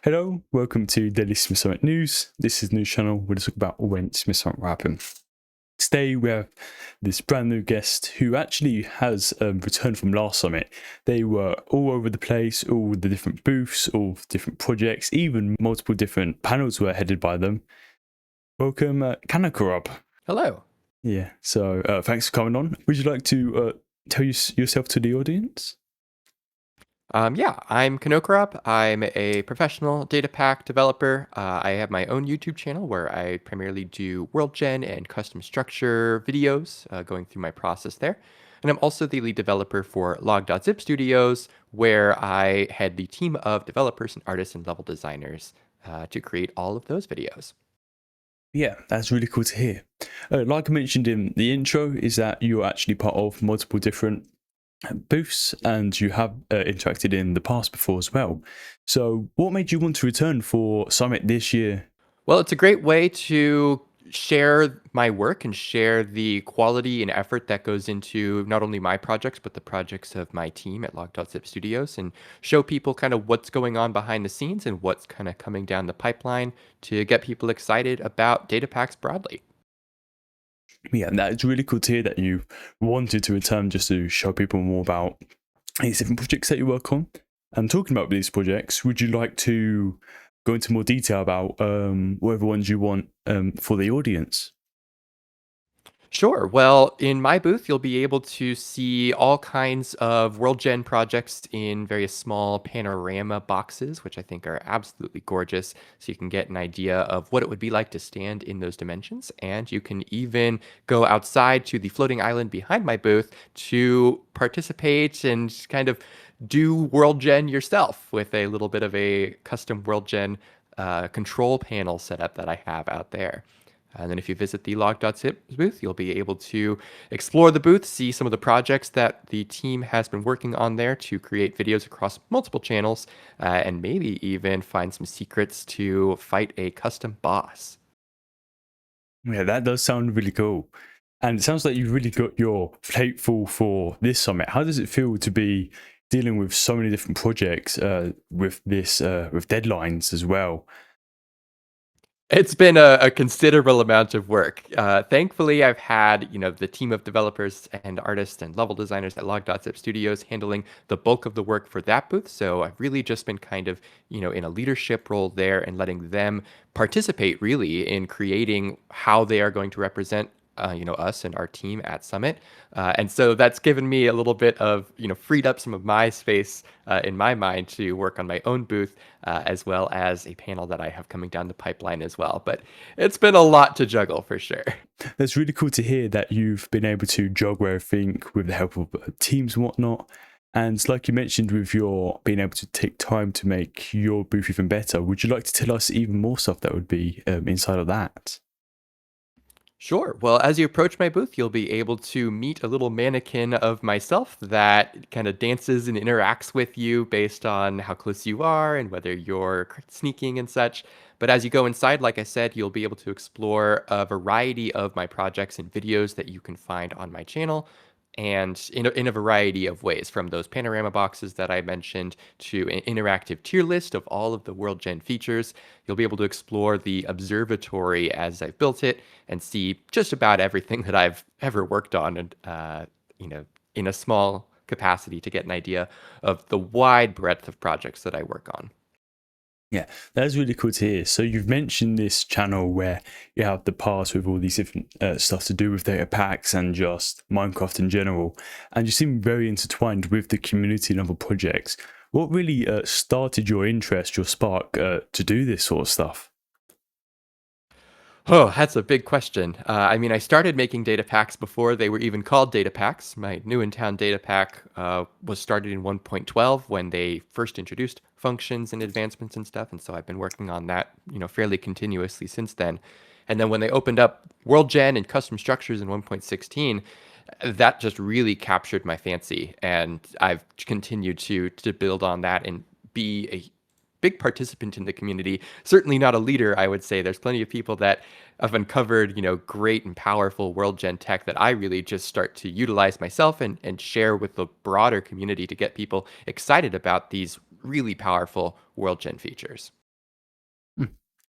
Hello, welcome to Daily Smith Summit News. This is the news channel where we talk about when Smith Summit will happen. Today we have this brand new guest who actually has returned from last summit. They were all over the place, all the different booths, all different projects, even multiple different panels were headed by them. Welcome, kanokarob. Hello. Yeah, so thanks for coming on. Would you like to tell yourself to the audience? Yeah, I'm kanokarob. I'm a professional data pack developer. I have my own YouTube channel where I primarily do world gen and custom structure videos, going through my process there. And I'm also the lead developer for log.zip studios, where I head the team of developers and artists and level designers to create all of those videos. Yeah, that's really cool to hear. Like I mentioned in the intro, is that you're actually part of multiple different booths and you have interacted in the past before as well. So what made you want to return for Summit this year? Well, it's a great way to share my work and share the quality and effort that goes into not only my projects, but the projects of my team at log.zip studios, and show people kind of what's going on behind the scenes and what's kind of coming down the pipeline to get people excited about data packs broadly. Yeah, that's really cool to hear that you wanted to return just to show people more about these different projects that you work on. And talking about these projects, would you like to go into more detail about whatever ones you want for the audience? Sure. Well, in my booth, you'll be able to see all kinds of World Gen projects in various small panorama boxes, which I think are absolutely gorgeous. So you can get an idea of what it would be like to stand in those dimensions. And you can even go outside to the floating island behind my booth to participate and kind of do World Gen yourself with a little bit of a custom World Gen control panel setup that I have out there. And then if you visit the log.zip booth, you'll be able to explore the booth, see some of the projects that the team has been working on there to create videos across multiple channels, and maybe even find some secrets to fight a custom boss. Yeah, that does sound really cool. And it sounds like you've really got your plate full for this summit. How does it feel to be dealing with so many different projects with this with deadlines as well? It's been a considerable amount of work. Thankfully, I've had, the team of developers and artists and level designers at log.zip studios handling the bulk of the work for that booth. So I've really just been kind of, in a leadership role there and letting them participate really in creating how they are going to represent us and our team at Summit. And so that's given me a little bit of, freed up some of my space in my mind to work on my own booth, as well as a panel that I have coming down the pipeline as well. But it's been a lot to juggle for sure. That's really cool to hear that you've been able to juggle everything with the help of teams and whatnot. And like you mentioned, with your being able to take time to make your booth even better, would you like to tell us even more stuff that would be inside of that? Sure. Well, as you approach my booth, you'll be able to meet a little mannequin of myself that kind of dances and interacts with you based on how close you are and whether you're sneaking and such. But as you go inside, like I said, you'll be able to explore a variety of my projects and videos that you can find on my channel, and in a variety of ways, from those panorama boxes that I mentioned to an interactive tier list of all of the World Gen features. You'll be able to explore the observatory as I've built it and see just about everything that I've ever worked on, and in a small capacity, to get an idea of the wide breadth of projects that I work on. Yeah, that's really cool to hear. So you've mentioned this channel where you have the past with all these different stuff to do with data packs and just Minecraft in general, and you seem very intertwined with the community and other projects. What really started your interest, your spark to do this sort of stuff? Oh, that's a big question. I mean, I started making data packs before they were even called data packs. My new in town data pack was started in 1.12 when they first introduced functions and advancements and stuff. And so I've been working on that, fairly continuously since then. And then when they opened up World Gen and custom structures in 1.16, that just really captured my fancy. And I've continued to build on that and be a big participant in the community. Certainly not a leader, I would say. There's plenty of people that have uncovered, great and powerful world gen tech that I really just start to utilize myself and share with the broader community to get people excited about these really powerful world gen features.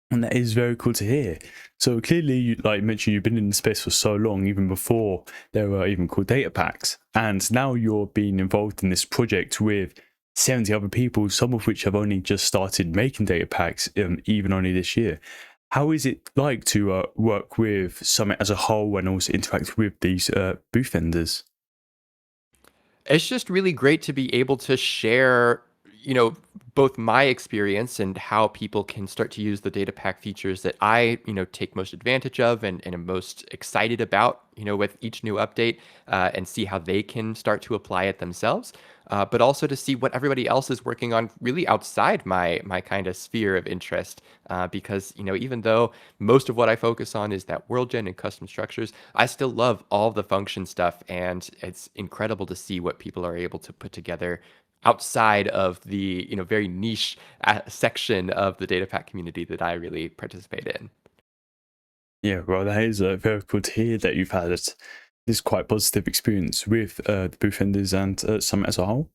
And that is very cool to hear. So clearly, like you mentioned, you've been in the space for so long, even before there were even called data packs. And now you're being involved in this project with 70 other people, some of which have only just started making data packs, even only this year. How is it like to work with Summit as a whole and also interact with these booth vendors? It's just really great to be able to share, both my experience and how people can start to use the data pack features that I, take most advantage of and am most excited about, with each new update, and see how they can start to apply it themselves. But also to see what everybody else is working on really outside my kind of sphere of interest. Because, even though most of what I focus on is that world gen and custom structures, I still love all the function stuff. And it's incredible to see what people are able to put together outside of the very niche section of the data pack community that I really participate in. Yeah, well, that is very cool to hear that you've had this quite positive experience with the booth vendors and Summit as a whole.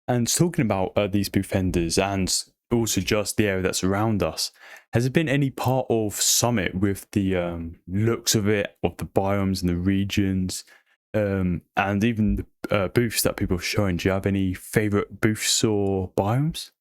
And talking about these booth vendors and also just the area that's around us, has there been any part of Summit with the looks of it, of the biomes and the regions, and even the booths that people have shown? Do you have any favorite booths or biomes?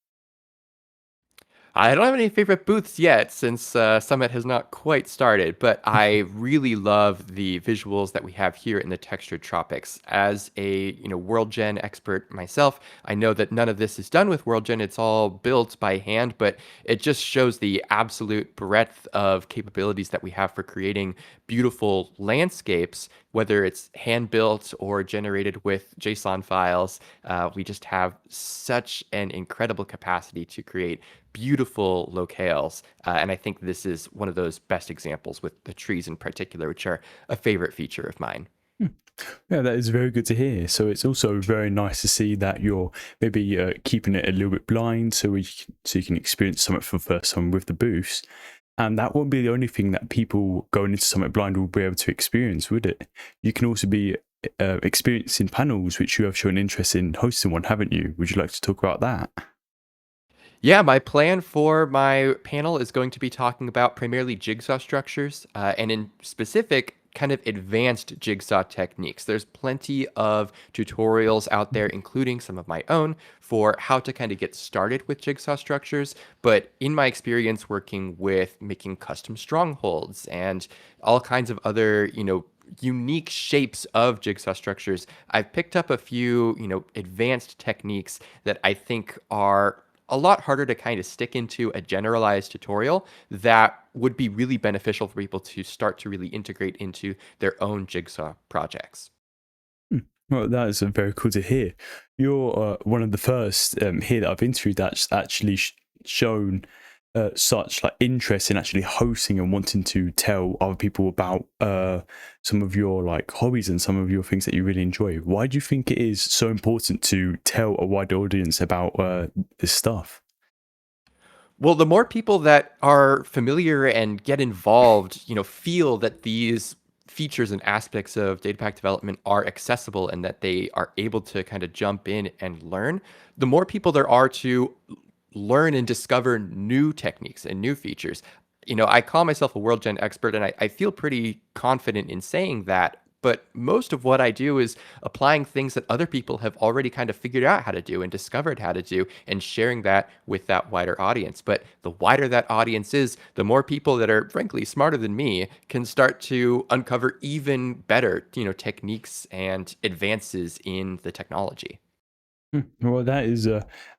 I don't have any favorite booths yet since Summit has not quite started, but I really love the visuals that we have here in the textured tropics. As a world gen expert myself, I know that none of this is done with world gen; it's all built by hand. But it just shows the absolute breadth of capabilities that we have for creating beautiful landscapes, whether it's hand built or generated with JSON files. We just have such an incredible capacity to create beautiful locales. And I think this is one of those best examples with the trees in particular, which are a favorite feature of mine. Hmm. Yeah, that is very good to hear. So it's also very nice to see that you're maybe keeping it a little bit blind, so you can experience Summit for the first time with the booths. And that won't be the only thing that people going into Summit blind will be able to experience, would it? You can also be experiencing panels, which you have shown interest in hosting one, haven't you? Would you like to talk about that? Yeah, my plan for my panel is going to be talking about primarily jigsaw structures, and in specific, kind of advanced jigsaw techniques. There's plenty of tutorials out there, including some of my own, for how to kind of get started with jigsaw structures. But in my experience working with making custom strongholds and all kinds of other, unique shapes of jigsaw structures, I've picked up a few, advanced techniques that I think are a lot harder to kind of stick into a generalized tutorial that would be really beneficial for people to start to really integrate into their own jigsaw projects. Hmm. Well, that is very cool to hear. You're one of the first here that I've interviewed that's actually shown such like interest in actually hosting and wanting to tell other people about some of your like hobbies and some of your things that you really enjoy. Why do you think it is so important to tell a wide audience about this stuff? Well, the more people that are familiar and get involved, feel that these features and aspects of data pack development are accessible and that they are able to kind of jump in and learn, the more people there are to learn and discover new techniques and new features. I call myself a world gen expert and I feel pretty confident in saying that. But most of what I do is applying things that other people have already kind of figured out how to do and discovered how to do and sharing that with that wider audience. But the wider that audience is, the more people that are frankly smarter than me can start to uncover even better, techniques and advances in the technology. Well, that is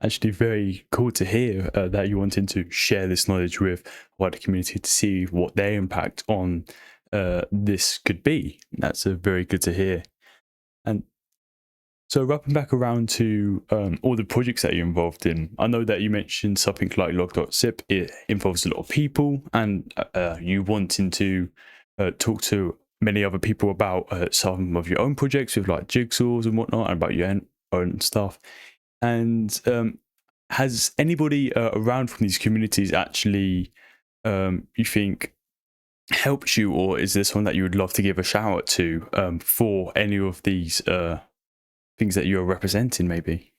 actually very cool to hear that you wanted to share this knowledge with wider community to see what their impact on this could be. That's very good to hear. And so, wrapping back around to all the projects that you're involved in, I know that you mentioned something like log.zip. It involves a lot of people, and you wanting to talk to many other people about some of your own projects with like jigsaws and whatnot, and about your own stuff. And has anybody around from these communities actually, you think, helped you, or is there someone that you would love to give a shout out to for any of these things that you're representing, maybe?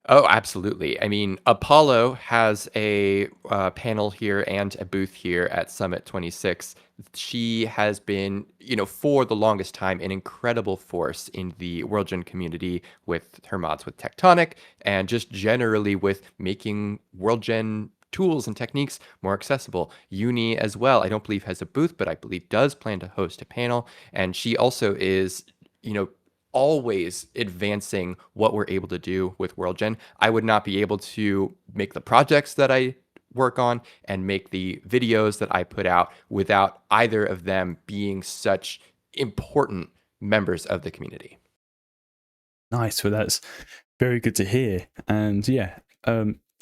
Oh, absolutely. I mean, Apollo has a panel here and a booth here at Summit 26. She has been, for the longest time, an incredible force in the WorldGen community with her mods with Tectonic and just generally with making WorldGen tools and techniques more accessible. Uni as well, I don't believe has a booth, but I believe does plan to host a panel. And she also is, you know, always advancing what we're able to do with WorldGen. I would not be able to make the projects that I work on and make the videos that I put out without either of them being such important members of the community. Nice. Well, that's very good to hear. And yeah,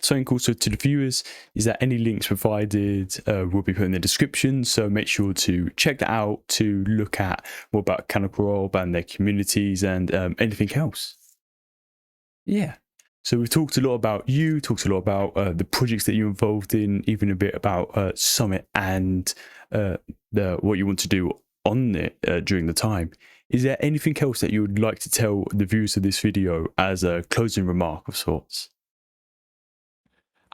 something also to the viewers is that any links provided will be put in the description. So make sure to check that out to look at more about kanokarob and their communities and anything else. Yeah. So we've talked a lot about you, talked a lot about the projects that you're involved in, even a bit about Summit and what you want to do on it during the time. Is there anything else that you would like to tell the viewers of this video as a closing remark of sorts?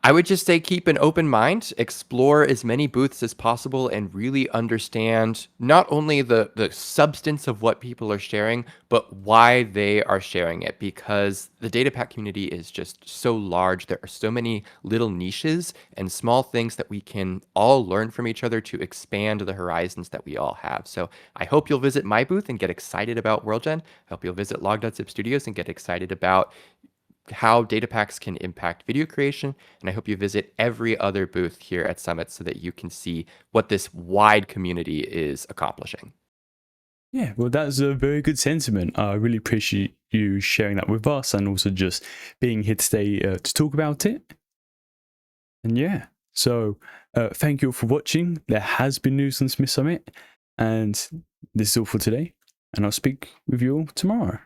I would just say keep an open mind, explore as many booths as possible, and really understand not only the substance of what people are sharing, but why they are sharing it. Because the data pack community is just so large. There are so many little niches and small things that we can all learn from each other to expand the horizons that we all have. So I hope you'll visit my booth and get excited about WorldGen. I hope you'll visit Log.zip Studios and get excited about how data packs can impact video creation. And I hope you visit every other booth here at Summit so that you can see what this wide community is accomplishing. Yeah, well, that's a very good sentiment. I really appreciate you sharing that with us and also just being here today to talk about it. And yeah, so thank you all for watching. There has been news on Smith Summit, and this is all for today. And I'll speak with you all tomorrow.